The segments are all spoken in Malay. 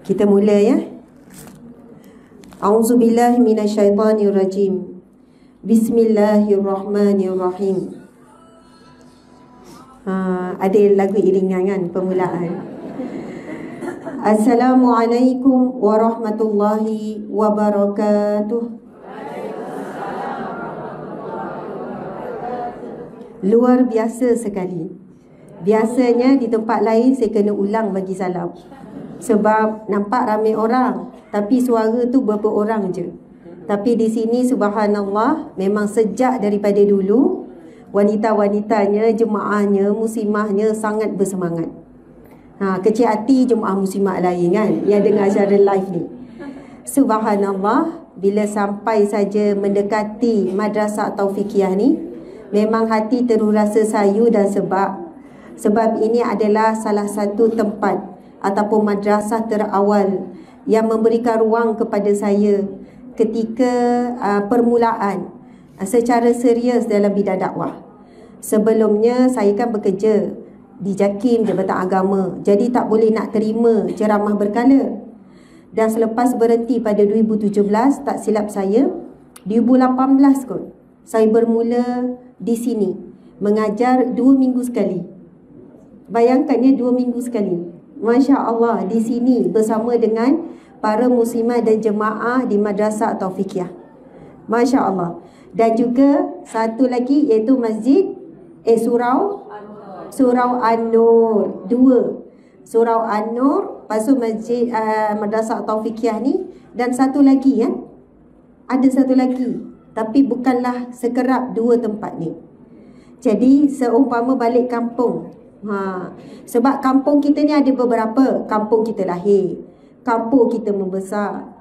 Kita mula ya. A'udzubillahi minasyaitonirrajim. Bismillahirrahmanirrahim. Ada lagu iringan kan permulaan. Assalamualaikum warahmatullahi wabarakatuh. Luar biasa sekali. Biasanya di tempat lain saya kena ulang bagi salam, sebab nampak ramai orang tapi suara tu berapa orang je. Tapi di sini subhanallah, memang sejak daripada dulu wanita-wanitanya, jemaahnya, muslimahnya sangat bersemangat. Kecil hati jemaah muslimat lain kan yang dengar secara live ni. Subhanallah, bila sampai saja mendekati Madrasah Taufiqiyah ni, memang hati terus rasa sayu dan sebab ini adalah salah satu tempat ataupun madrasah terawal yang memberikan ruang kepada saya ketika permulaan secara serius dalam bidang dakwah. Sebelumnya saya kan bekerja di JAKIM, Jabatan Agama, jadi tak boleh nak terima ceramah berkala. Dan selepas berhenti pada 2017, tak silap saya 2018 kot, saya bermula di sini mengajar 2 minggu sekali. Bayangkannya 2 minggu sekali. Masya Allah, di sini bersama dengan para muslimat dan jemaah di Madrasah Taufiqiyah. Masya Allah. Dan juga satu lagi iaitu Masjid Surau An-Nur 2. Surau An-Nur, lepas tu Masjid Madrasah Taufiqiyah ni, dan satu lagi ya. Ada satu lagi, tapi bukanlah sekerap 2 tempat ni. Jadi seumpama balik kampung, sebab kampung kita ni ada beberapa. Kampung kita lahir, kampung kita membesar,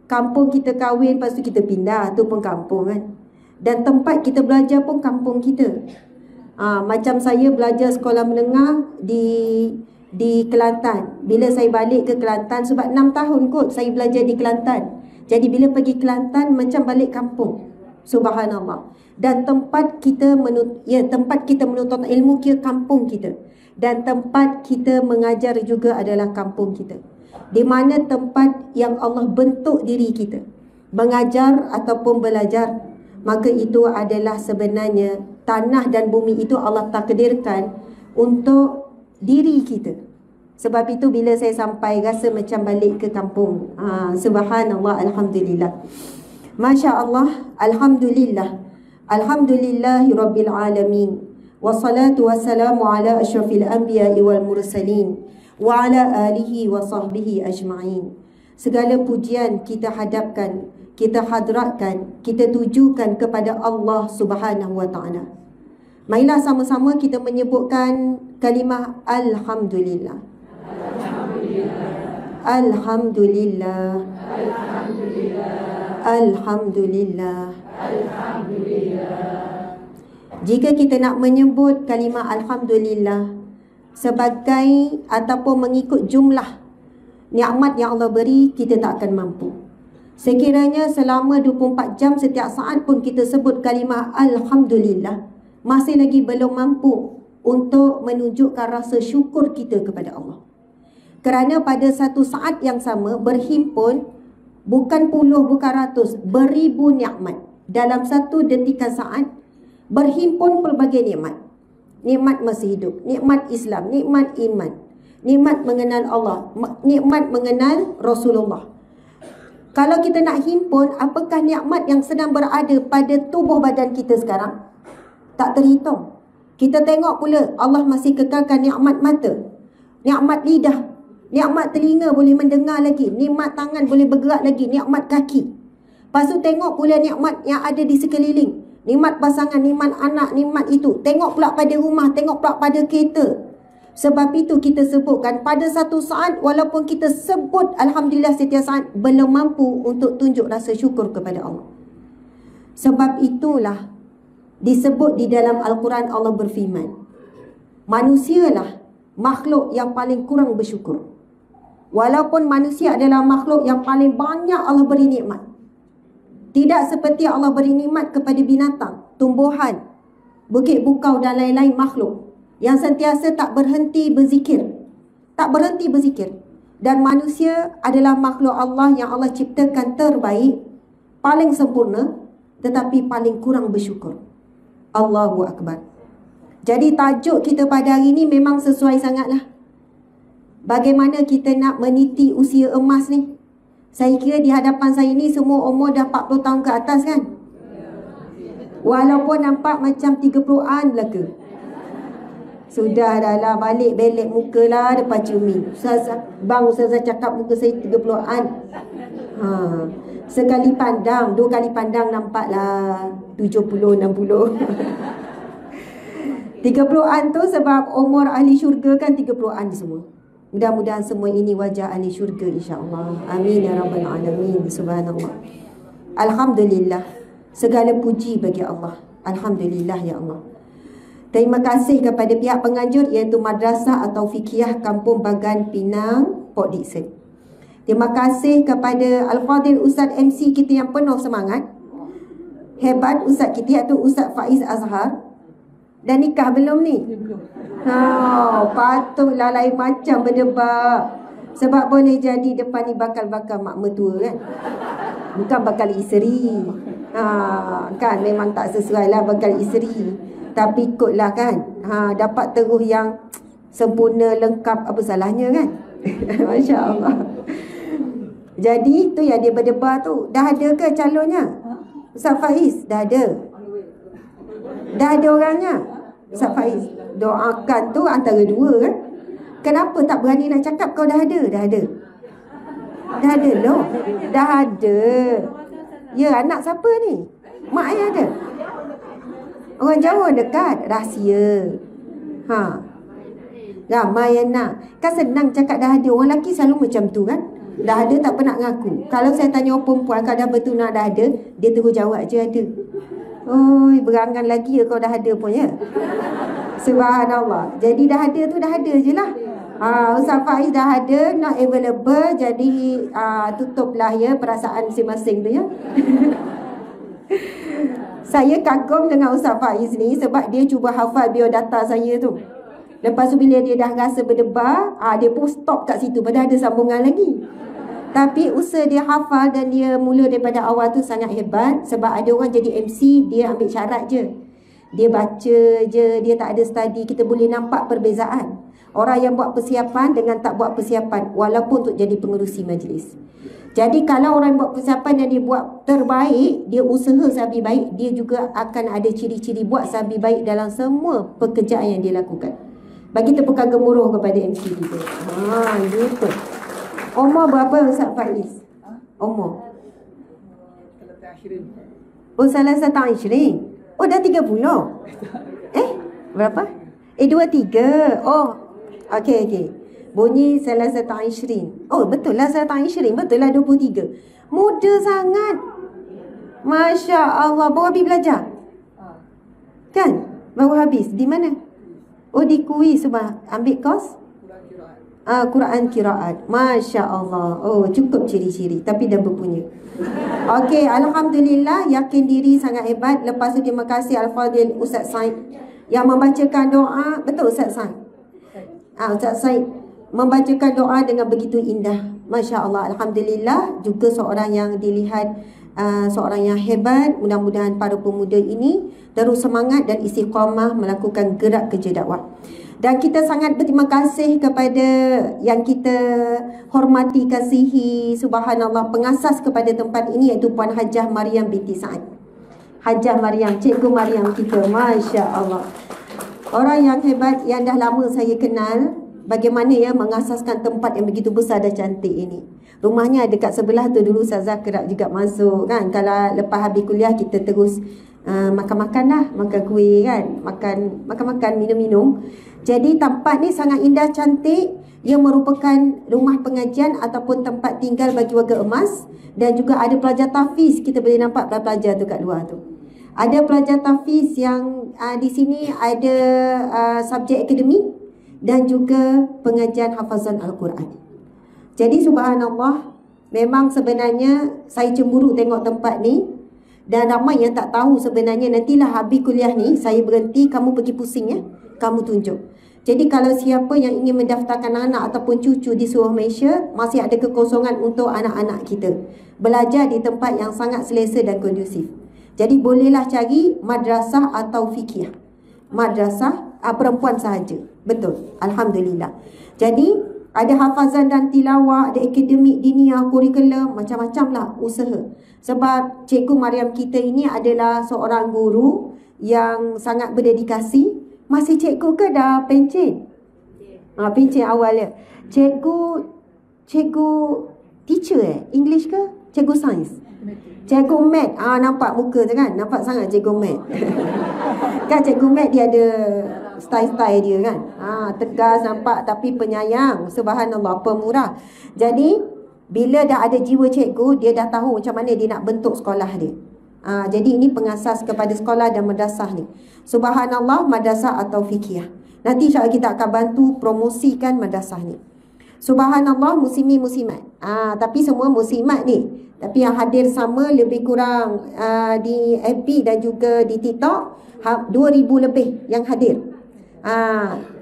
kampung kita kahwin, lepas tu kita pindah, tu pun kampung kan. Dan tempat kita belajar pun kampung kita. Macam saya belajar sekolah menengah di Kelantan. Bila saya balik ke Kelantan, sebab 6 tahun kot saya belajar di Kelantan, jadi bila pergi Kelantan macam balik kampung. Subhanallah. Dan tempat kita menuntut ilmu ke kampung kita, dan tempat kita mengajar juga adalah kampung kita, di mana tempat yang Allah bentuk diri kita mengajar ataupun belajar. Maka itu adalah sebenarnya tanah dan bumi itu Allah takdirkan untuk diri kita. Sebab itu bila saya sampai rasa macam balik ke kampung. Subhanallah, alhamdulillah. Masya Allah, alhamdulillah. Alhamdulillahi Rabbil Alamin. Wassalatu wassalamu ala ashrafil anbiya'i wal mursalin wa ala alihi wa sahbihi ajma'in. Segala pujian kita hadapkan, kita hadratkan, kita tujukan kepada Allah Subhanahu wa ta'ala. Marilah sama-sama kita menyebutkan kalimah Alhamdulillah. Alhamdulillah. Alhamdulillah. Alhamdulillah. Alhamdulillah. Jika kita nak menyebut kalimah Alhamdulillah sebagai ataupun mengikut jumlah nikmat yang Allah beri, kita tak akan mampu. Sekiranya selama 24 jam setiap saat pun kita sebut kalimah Alhamdulillah, masih lagi belum mampu untuk menunjukkan rasa syukur kita kepada Allah. Kerana pada satu saat yang sama berhimpun bukan puluh, bukan ratus, beribu nikmat. Dalam satu detikan saat berhimpun pelbagai nikmat. Nikmat masih hidup, nikmat Islam, nikmat iman, nikmat mengenal Allah, nikmat mengenal Rasulullah. Kalau kita nak himpun, apakah nikmat yang sedang berada pada tubuh badan kita sekarang? Tak terhitung. Kita tengok pula Allah masih kekalkan nikmat mata, nikmat lidah, nikmat telinga boleh mendengar lagi, nikmat tangan boleh bergerak lagi, nikmat kaki. Lepas tu tengok pula nikmat yang ada di sekeliling, nikmat pasangan, nikmat anak, nikmat itu. Tengok pula pada rumah, tengok pula pada kereta. Sebab itu kita sebutkan pada satu saat, walaupun kita sebut Alhamdulillah setiap saat, belum mampu untuk tunjuk rasa syukur kepada Allah. Sebab itulah disebut di dalam Al-Quran, Allah berfirman, manusialah makhluk yang paling kurang bersyukur. Walaupun manusia adalah makhluk yang paling banyak Allah beri nikmat. Tidak seperti Allah beri nikmat kepada binatang, tumbuhan, bukit bukau dan lain-lain makhluk yang sentiasa tak berhenti berzikir. Tak berhenti berzikir. Dan manusia adalah makhluk Allah yang Allah ciptakan terbaik, paling sempurna, tetapi paling kurang bersyukur. Allahu Akbar. Jadi tajuk kita pada hari ini memang sesuai sangatlah. Bagaimana kita nak meniti usia emas ni? Saya kira di hadapan saya ni semua umur dah 40 tahun ke atas kan? Walaupun nampak macam 30-an belaka. Sudah dah lah, balik belek muka lah depan cermin. Ustazah cakap muka saya 30-an. Sekali pandang, 2 kali pandang nampaklah 70, 60. 30-an tu sebab umur ahli syurga kan 30-an semua. Mudah-mudahan semua ini wajah ahli syurga insya-Allah. Amin ya rabbal alamin. Subhanallah. Alhamdulillah. Segala puji bagi Allah. Alhamdulillah ya Allah. Terima kasih kepada pihak penganjur iaitu Madrasah atau Fikiah Kampung Bagan Pinang, Port Dickson. Terima kasih kepada Al-Fadhil Ustaz MC kita yang penuh semangat. Hebat Ustaz kita iaitu Ustaz Faiz Azhar. Dan nikah belum ni? Patutlah lain macam berdebar. Sebab boleh jadi depan ni bakal-bakal mak mertua kan? Bukan bakal isteri. Kan memang tak sesuai lah bakal isteri. Tapi ikutlah kan. Dapat terus yang sempurna, lengkap, apa salahnya kan? Masya Allah. Jadi tu yang dia berdebar tu. Dah ada ke calonnya? Ustaz Faiz? Dah ada. Dah ada orangnya? Ustaz Faiz? Doakan tu antara dua kan? Kenapa tak berani nak cakap kau dah ada? Dah ada. Dah ada loh. Dah ada. Ya, anak siapa ni? Mak ayah ada? Orang jauh dekat. Rahsia. Ramai yang nak. Kan senang cakap dah ada. Orang lelaki selalu macam tu kan? Dah ada tak pernah ngaku. Kalau saya tanya orang perempuan, kalau dah bertunang dah ada, dia terus jawab je ada. Oi, berangan lagi ya kau dah ada pun ya. Subhanallah. Jadi dah ada tu dah ada je lah. Ustaz Faiz dah ada, not available. Jadi tutuplah ya perasaan masing-masing tu ya. Saya kagum dengan Ustaz Faiz ni sebab dia cuba hafal biodata saya tu. Lepas tu bila dia dah rasa berdebar, dia pun stop kat situ, padahal ada sambungan lagi. Tapi usaha dia hafal dan dia mula daripada awal tu sangat hebat. Sebab ada orang jadi MC, dia ambil syarat je. Dia baca je, dia tak ada study. Kita boleh nampak perbezaan orang yang buat persiapan dengan tak buat persiapan, walaupun untuk jadi pengerusi majlis. Jadi kalau orang buat persiapan dan dia buat terbaik, dia usaha sehabis baik, dia juga akan ada ciri-ciri buat sehabis baik dalam semua pekerjaan yang dia lakukan. Bagi tepukan gemuruh kepada MC kita. Gitu. Umur berapa Ustaz Faiz? Umur? Oh, salah satu 20. Oh, dah 30. Berapa? 23. Oh, okey. Bunyi salah satu 20. Oh, betul lah salah satu 20. Betul lah 23. Muda sangat. Masya Allah. Baru habis belajar? Kan? Baru habis. Di mana? Oh, di KUI Subah. Ambil kos? Quran Qiraat. Masya Allah. Oh, cukup ciri-ciri. Tapi dah berpunya. Okey, Alhamdulillah. Yakin diri sangat hebat. Lepas tu terima kasih Al-Fadhil Ustaz Said yang membacakan doa. Betul Ustaz Said? Ustaz Said membacakan doa dengan begitu indah. Masya Allah. Alhamdulillah. Juga seorang yang dilihat seorang yang hebat. Mudah-mudahan para pemuda ini terus semangat dan istiqamah melakukan gerak kerja dakwah. Dan kita sangat berterima kasih kepada yang kita hormati, kasihi, subhanallah, pengasas kepada tempat ini iaitu Puan Hajah Mariam binti Sa'ad. Hajah Mariam, Cikgu Mariam kita, Masya Allah. Orang yang hebat yang dah lama saya kenal, bagaimana ya mengasaskan tempat yang begitu besar dan cantik ini. Rumahnya dekat sebelah tu dulu Ustazah kerap juga masuk kan. Kalau lepas habis kuliah kita terus makan-makan lah, makan kuih kan, makan-makan, minum-minum. Jadi tempat ni sangat indah, cantik. Ia merupakan rumah pengajian ataupun tempat tinggal bagi warga emas. Dan juga ada pelajar tahfiz. Kita boleh nampak pelajar tu kat luar tu. Ada pelajar tahfiz yang di sini ada subjek akademik dan juga pengajian hafazan Al-Quran. Jadi subhanallah, memang sebenarnya saya cemburu tengok tempat ni. Dan ramai yang tak tahu sebenarnya nantilah habis kuliah ni saya berhenti, kamu pergi pusing ya, kamu tunjuk. Jadi kalau siapa yang ingin mendaftarkan anak ataupun cucu di seluruh Malaysia, masih ada kekosongan untuk anak-anak kita belajar di tempat yang sangat selesa dan kondusif. Jadi bolehlah cari madrasah atau fikih. Madrasah perempuan sahaja. Betul. Alhamdulillah. Jadi ada hafazan dan tilawah, ada akademik diniah, kurikulum, macam-macam lah usaha. Sebab Cikgu Mariam kita ini adalah seorang guru yang sangat berdedikasi. Masih cikgu ke dah pencen? Pencen awal ya. Cikgu teacher English ke? Cikgu sains? Cikgu mat. Nampak muka tu kan? Nampak sangat cikgu mat. Kan cikgu mat dia ada style-style dia kan? Tegas nampak tapi penyayang. Subhanallah, pemurah. Jadi bila dah ada jiwa cikgu, dia dah tahu macam mana dia nak bentuk sekolah dia. Jadi ini pengasas kepada sekolah dan madrasah ni. Subhanallah, madrasah atau fikih. Nanti insya-Allah kita akan bantu promosikan madrasah ni. Subhanallah, muslimi muslimat. Tapi semua muslimat ni. Tapi yang hadir sama lebih kurang di FB dan juga di TikTok 2,000 lebih yang hadir.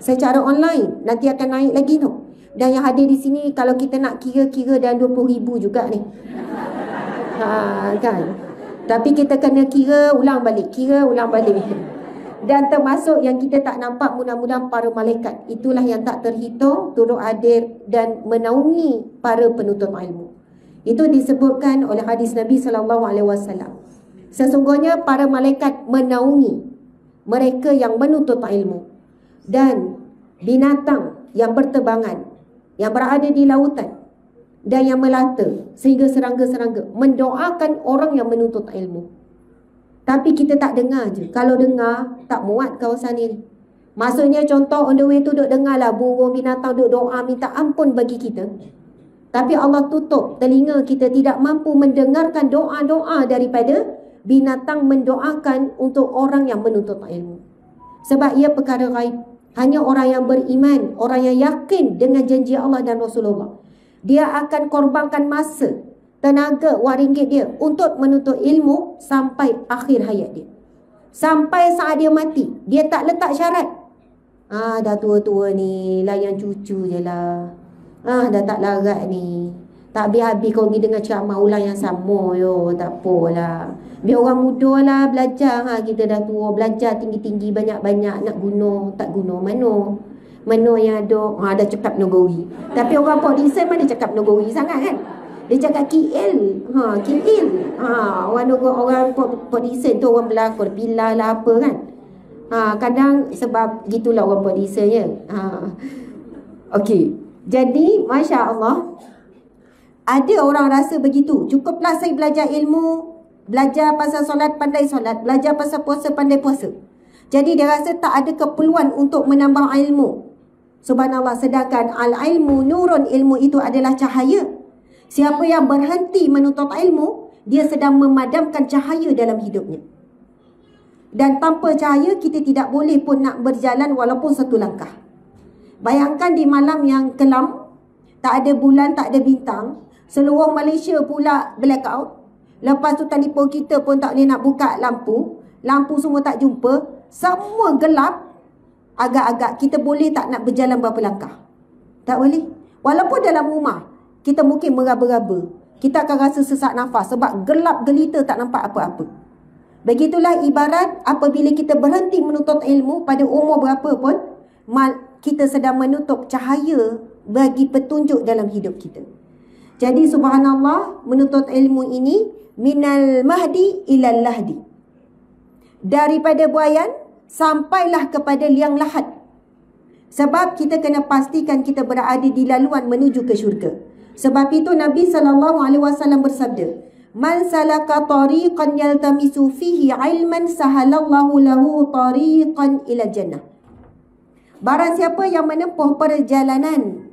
Secara online nanti akan naik lagi tu. Dan yang hadir di sini kalau kita nak kira-kira dan 20,000 juga ni. Kan? Tapi kita kena kira ulang balik. Dan termasuk yang kita tak nampak, mudah-mudahan para malaikat. Itulah yang tak terhitung, turut hadir dan menaungi para penuntut ilmu. Itu disebutkan oleh hadis Nabi SAW. Sesungguhnya para malaikat menaungi mereka yang menuntut ilmu. Dan binatang yang berterbangan, yang berada di lautan dan yang melata, sehingga serangga-serangga mendoakan orang yang menuntut ilmu. Tapi kita tak dengar je. Kalau dengar, tak muat kawasan ni. Maksudnya contoh on the way tu duk dengar lah burung binatang duk doa minta ampun bagi kita. Tapi Allah tutup telinga kita, tidak mampu mendengarkan doa-doa daripada binatang mendoakan untuk orang yang menuntut ilmu. Sebab ia perkara gaib. Hanya orang yang beriman, orang yang yakin dengan janji Allah dan Rasulullah, dia akan korbankan masa, tenaga, wang ringgit dia untuk menuntut ilmu sampai akhir hayat dia. Sampai saat dia mati, dia tak letak syarat. Dah tua-tua ni, layan cucu je lah. Dah tak larat ni. Tak habis-habis kau pergi dengan ceramah ulang yang sama. Tak apalah. Biar orang muda lah belajar. Kita dah tua, belajar tinggi-tinggi, banyak-banyak. Nak guna, tak guna, mana yang ada, dah cakap Nogori. Tapi orang Port Dickson mana cakap Nogori sangat kan? Dia cakap KL. Orang Port Dickson tu orang berlakon, Bila lah apa kan. Kadang sebab gitulah orang Port Dickson ya. Okey. Jadi, Masya Allah, ada orang rasa begitu. Cukuplah saya belajar ilmu, belajar pasal solat, pandai solat, belajar pasal puasa, pandai puasa. Jadi dia rasa tak ada keperluan untuk menambah ilmu. Subhanallah, sedangkan al-ilmu nurun, ilmu itu adalah cahaya. Siapa yang berhenti menuntut ilmu, dia sedang memadamkan cahaya dalam hidupnya. Dan tanpa cahaya, kita tidak boleh pun nak berjalan walaupun satu langkah. Bayangkan di malam yang kelam, tak ada bulan, tak ada bintang, seluruh Malaysia pula blackout. Lepas tu telefon kita pun tak boleh nak buka lampu. Lampu semua tak jumpa. Semua gelap. Agak-agak kita boleh tak nak berjalan berapa langkah? Tak boleh. Walaupun dalam rumah, kita mungkin meraba-raba. Kita akan rasa sesak nafas sebab gelap gelita tak nampak apa-apa. Begitulah ibarat apabila kita berhenti menuntut ilmu pada umur berapa pun, kita sedang menutup cahaya bagi petunjuk dalam hidup kita. Jadi subhanallah, menuntut ilmu ini minal mahdi ilal lahdi. Daripada buayan sampailah kepada liang lahat. Sebab kita kena pastikan kita berada di laluan menuju ke syurga. Sebab itu Nabi SAW bersabda, "Man salaka tariqan yaltamisu fihi ilman sahalallahu lahu tariqan ila jannah." Barang siapa yang menempuh perjalanan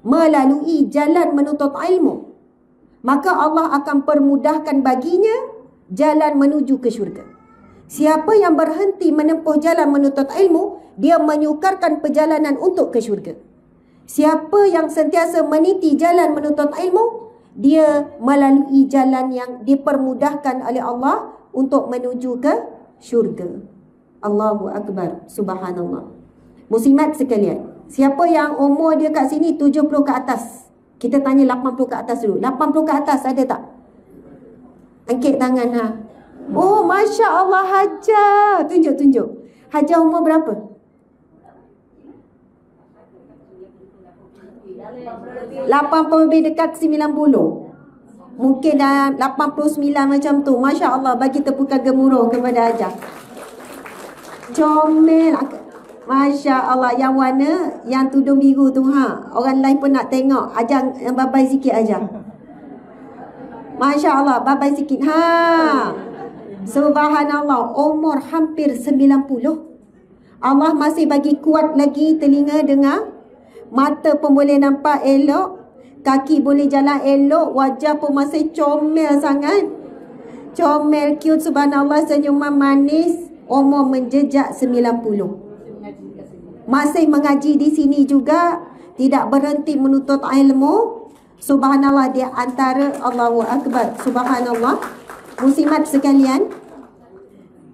melalui jalan menuntut ilmu, maka Allah akan permudahkan baginya jalan menuju ke syurga. Siapa yang berhenti menempuh jalan menuntut ilmu, dia menyukarkan perjalanan untuk ke syurga. Siapa yang sentiasa meniti jalan menuntut ilmu, dia melalui jalan yang dipermudahkan oleh Allah untuk menuju ke syurga. Allahu Akbar. Subhanallah. Muslimat sekalian, siapa yang umur dia kat sini 70 ke atas? Kita tanya 80 ke atas dulu. 80 ke atas ada tak? Angkat tangan ha. Oh, Masya Allah Hajah. Tunjuk. Hajah umur berapa? 80 lebih dekat 90. Mungkin dah 89 macam tu. Masya Allah, bagi tepukan gemuruh kepada Hajah. Comel. Masya Allah, yang warna, yang tudung biru tu ha. Orang lain pun nak tengok. Hajah yang babai sikit Hajah. Masya Allah, babai sikit. Ha. Subhanallah, umur hampir 90. Allah masih bagi kuat lagi telinga dengar. Mata pun boleh nampak elok. Kaki boleh jalan elok. Wajah pun masih comel sangat. Comel, cute, subhanallah, senyuman manis. Umur menjejak 90. Masih mengaji di sini juga. Tidak berhenti menuntut ilmu. Subhanallah, dia antara Allahu Akbar. Subhanallah. Muslimat sekalian,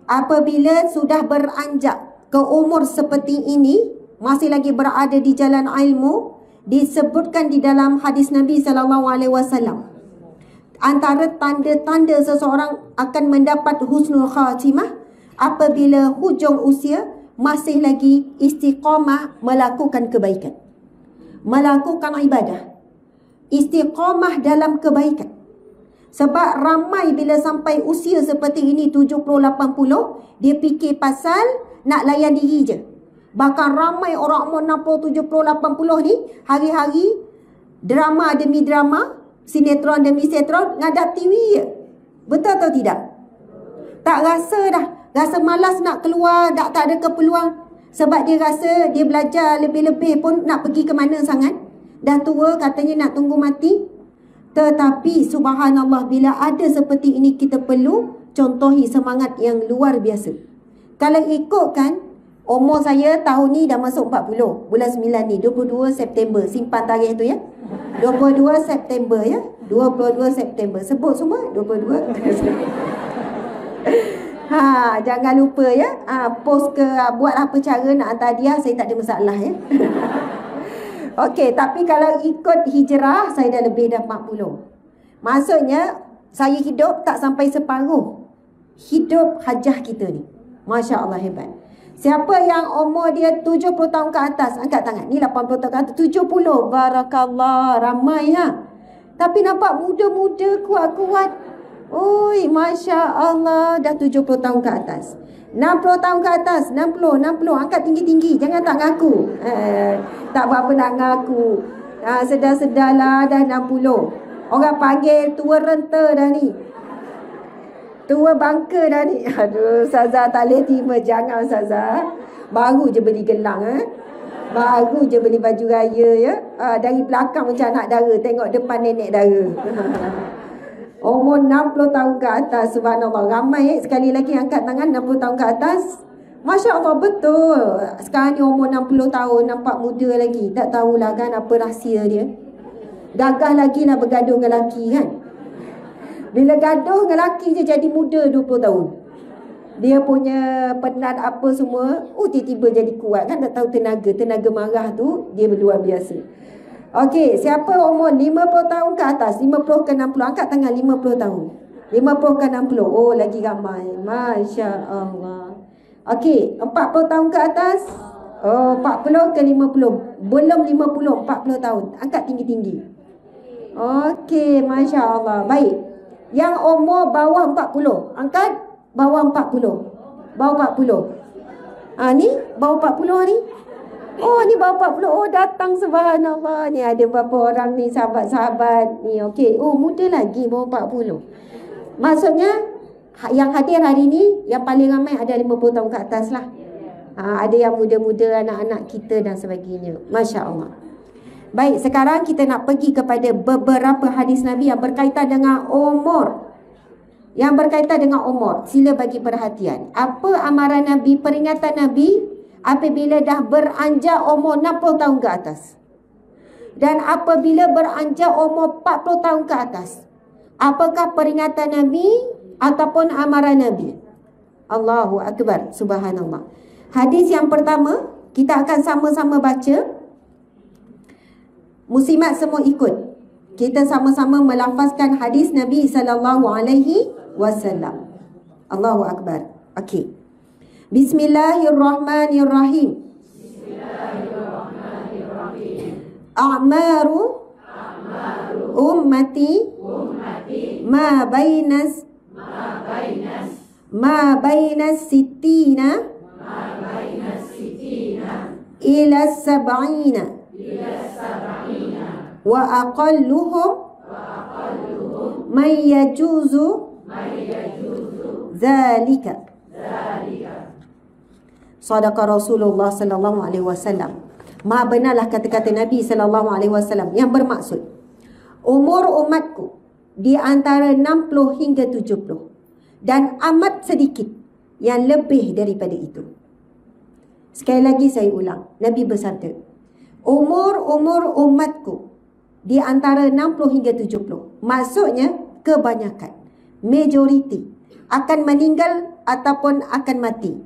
apabila sudah beranjak ke umur seperti ini, masih lagi berada di jalan ilmu, disebutkan di dalam hadis Nabi SAW, antara tanda-tanda seseorang akan mendapat husnul khatimah apabila hujung usia masih lagi istiqamah melakukan kebaikan, melakukan ibadah, istiqamah dalam kebaikan. Sebab ramai bila sampai usia seperti ini 70-80, dia fikir pasal nak layan diri je. Bahkan ramai orang umur 60, 70, 80 ni hari-hari drama demi drama, sinetron demi sinetron, ngadap TV je. Betul atau tidak? Tak rasa dah. Rasa malas nak keluar, tak ada keperluan. Sebab dia rasa dia belajar lebih-lebih pun nak pergi ke mana sangat. Dah tua katanya nak tunggu mati. Tetapi subhanallah, bila ada seperti ini kita perlu contohi semangat yang luar biasa. Kalau ikutkan umur saya tahun ni dah masuk 40. Bulan 9 ni, 22 September. Simpan tarikh tu ya. 22 September ya. 22 September. Sebut semua 22. Ha, jangan lupa ya. Post ke, buat apa cara nak hantar hadiah, saya tak ada masalah ya. Okey, tapi kalau ikut hijrah, saya dah lebih dah 40. Maksudnya, saya hidup tak sampai separuh hidup hajah kita ni. Masya Allah, hebat. Siapa yang umur dia 70 tahun ke atas, angkat tangan. Ni 80 tahun ke atas, 70. Barakallah, ramai ha. Tapi nampak muda-muda, kuat-kuat. Oi, Masya Allah, dah 70 tahun ke atas. 60 tahun ke atas, 60, angkat tinggi-tinggi. Jangan tak ngaku. Tak apa-apa nak ngaku. Sedar-sedarlah dah 60. Orang panggil tua renta dah ni. Tua bangka dah ni. Aduh, Ustazah tak boleh terima. Jangan Ustazah. Baru je beli gelang baru je beli baju raya ya. Dari belakang macam anak dara, tengok depan nenek dara. Umur 60 tahun ke atas, subhanallah. Ramai sekali lagi angkat tangan 60 tahun ke atas. Masya Allah, betul. Sekarang ni umur 60 tahun, nampak muda lagi. Tak tahulah kan apa rahsia dia. Gagah lagi nak bergaduh dengan lelaki kan. Bila gaduh dengan lelaki je jadi muda 20 tahun. Dia punya penat apa semua, tiba-tiba jadi kuat kan. Tak tahu tenaga marah tu dia luar biasa. Okey, siapa umur 50 tahun ke atas, 50 ke 60, angkat tangan 50 tahun. 50 ke 60, oh lagi ramai. Masya Allah. Okey, 40 tahun ke atas. Oh, 40 ke 50. Belum 50, 40 tahun. Angkat tinggi-tinggi. Okey, Masya Allah. Baik. Yang umur bawah 40, angkat bawah 40. Bawah 40. Ni bawah 40 ni. Oh, ni bawah 40. Oh, datang subhanallah. Ni ada berapa orang ni, sahabat-sahabat ni. Okey. Oh, muda lagi bawah 40. Maksudnya yang hadir hari ni yang paling ramai ada 50 tahun ke atas lah. Ada yang muda-muda, anak-anak kita dan sebagainya. Masya Allah. Baik, sekarang kita nak pergi kepada beberapa hadis Nabi yang berkaitan dengan umur. Yang berkaitan dengan umur. Sila bagi perhatian. Apa amaran Nabi, peringatan Nabi apabila dah beranjak umur 60 tahun ke atas? Dan apabila beranjak umur 40 tahun ke atas? Apakah peringatan Nabi ataupun amaran Nabi? Allahu Akbar, subhanallah. Hadis yang pertama, Kita akan sama-sama baca. Muslimat semua ikut. Kita sama-sama melafazkan hadis Nabi SAW. Allahu Akbar. Okey. Bismillahirrahmanirrahim. A'maru ummati ma bainas sittina ila sab'ina wa aqalluhum man yajuzu zalika. Sadaqa Rasulullah sallallahu alaihi wasallam. Maha benarlah kata-kata Nabi sallallahu alaihi wasallam yang bermaksud umur umatku di antara 60 hingga 70 dan amat sedikit yang lebih daripada itu. Sekali lagi saya ulang, Nabi bersabda, umur umatku di antara 60 hingga 70. Maksudnya kebanyakan, majoriti akan meninggal ataupun akan mati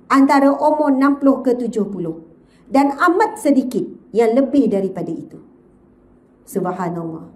antara umur 60 ke 70 dan amat sedikit yang lebih daripada itu. Subhanallah.